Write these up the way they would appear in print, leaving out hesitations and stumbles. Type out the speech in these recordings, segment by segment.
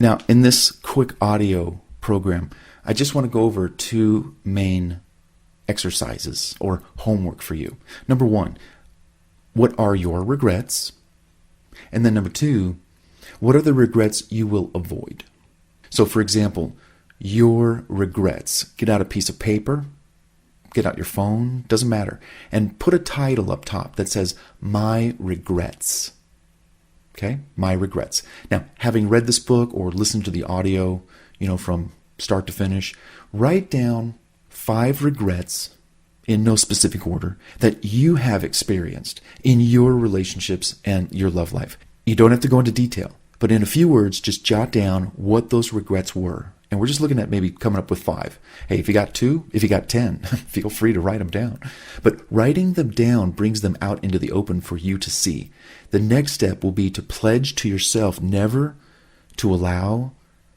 Now, in this quick audio program, I just want to go over two main exercises or homework for you. Number one, what are your regrets? And then number two, what are the regrets you will avoid? So for example, your regrets. Get out a piece of paper, get out your phone, doesn't matter, and put a title up top that says, My Regrets. Okay? My Regrets. Now, having read this book or listened to the audio, from start to finish, write down 5 regrets in no specific order that you have experienced in your relationships and your love life. You don't have to go into detail, but in a few words, just jot down what those regrets were. And we're just looking at maybe coming up with 5. Hey, if you got 2, if you got 10, feel free to write them down. But writing them down brings them out into the open for you to see. The next step will be to pledge to yourself never to allow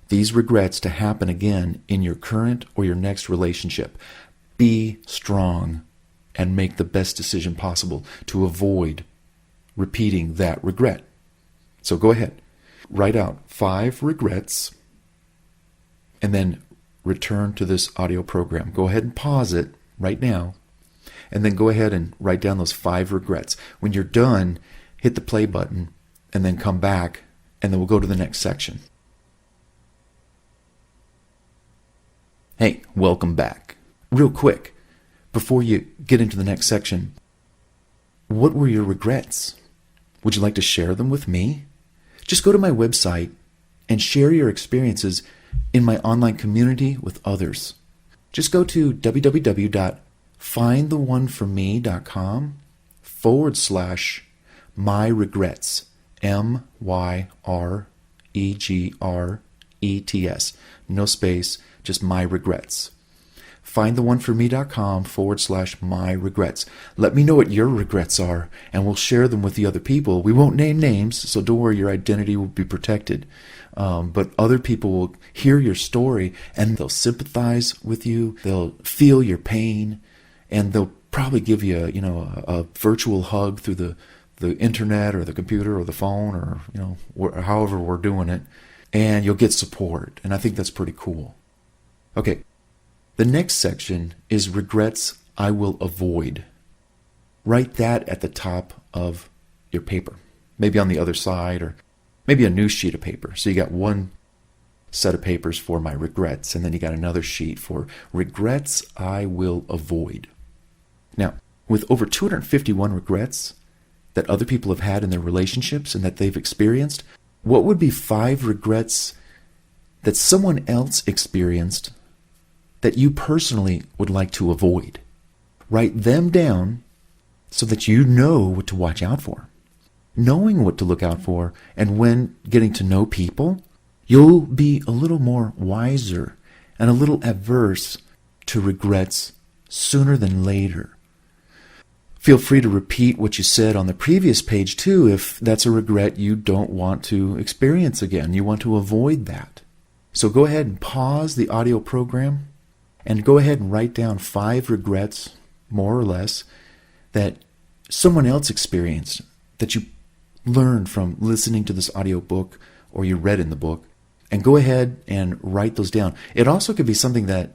these regrets to happen again in your current or your next relationship. Be strong and make the best decision possible to avoid repeating that regret. So go ahead, write out 5 regrets and then return to this audio program. Go ahead and pause it right now and then go ahead and write down those 5 regrets. When you're done, hit the play button and then come back and then we'll go to the next section. Hey, welcome back. Real quick, before you get into the next section, what were your regrets? Would you like to share them with me? Just go to my website and share your experiences in my online community with others. Just go to www.findtheoneforme.com/myregrets. MYREGRETS. No space, just my regrets. Findtheoneforme.com/myregrets. Let me know what your regrets are, and we'll share them with the other people. We won't name names, so don't worry, your identity will be protected. But other people will hear your story, and they'll sympathize with you. They'll feel your pain, and they'll probably give you, a virtual hug through the internet or the computer or the phone or, however we're doing it. And you'll get support, and I think that's pretty cool. Okay. The next section is regrets I will avoid. Write that at the top of your paper, maybe on the other side, or maybe a new sheet of paper. So you got one set of papers for my regrets, and then you got another sheet for regrets I will avoid. Now, with over 251 regrets that other people have had in their relationships and that they've experienced, what would be 5 regrets that someone else experienced that you personally would like to avoid? Write them down so that you know what to watch out for. Knowing what to look out for, and when getting to know people, you'll be a little more wiser and a little averse to regrets sooner than later. Feel free to repeat what you said on the previous page too if that's a regret you don't want to experience again. You want to avoid that. So go ahead and pause the audio program and go ahead and write down 5 regrets, more or less, that someone else experienced, that you learned from listening to this audio book or you read in the book, and go ahead and write those down. It also could be something that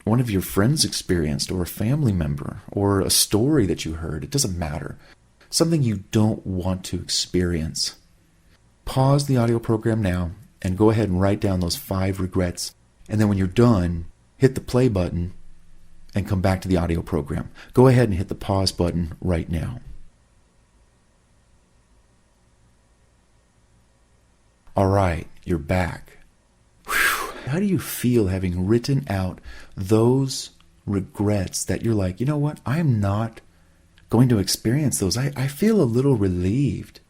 one of your friends experienced, or a family member, or a story that you heard. It doesn't matter. Something you don't want to experience. Pause the audio program now and go ahead and write down those 5 regrets. And then when you're done, hit the play button and come back to the audio program. Go ahead and hit the pause button right now. All right, you're back. Whew. How do you feel having written out those regrets that you're like, you know what, I'm not going to experience those? I feel a little relieved.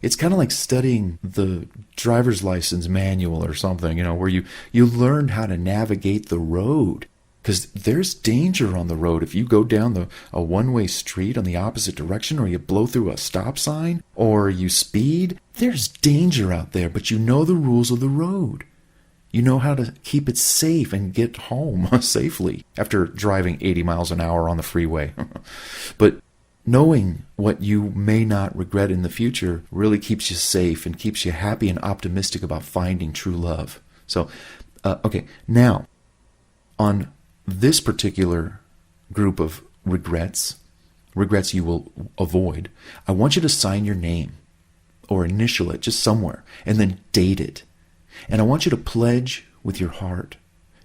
It's kind of like studying the driver's license manual or something, where you learned how to navigate the road. Because there's danger on the road. If you go down a one-way street on the opposite direction, or you blow through a stop sign, or you speed, there's danger out there, but you know the rules of the road. You know how to keep it safe and get home safely after driving 80 miles an hour on the freeway. But knowing what you may not regret in the future really keeps you safe and keeps you happy and optimistic about finding true love. So, okay, now, on this particular group of regrets you will avoid, I want you to sign your name or initial it just somewhere and then date it. And I want you to pledge with your heart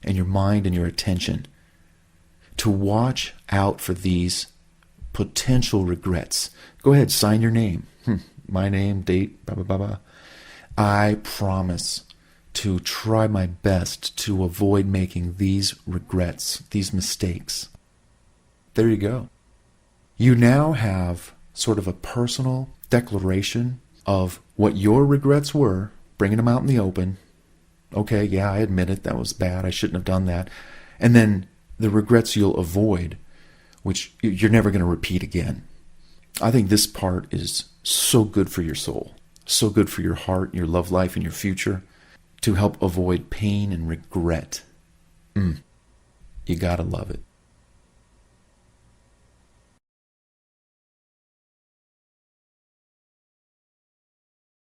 and your mind and your attention to watch out for these potential regrets. Go ahead, sign your name. My name, date, blah, blah, blah, blah. I promise to try my best to avoid making these regrets, these mistakes. There you go. You now have sort of a personal declaration of what your regrets were, bringing them out in the open. Okay, yeah, I admit it, that was bad, I shouldn't have done that. And then the regrets you'll avoid, which you're never going to repeat again. I think this part is so good for your soul, so good for your heart, your love life, and your future, to help avoid pain and regret. You gotta love it.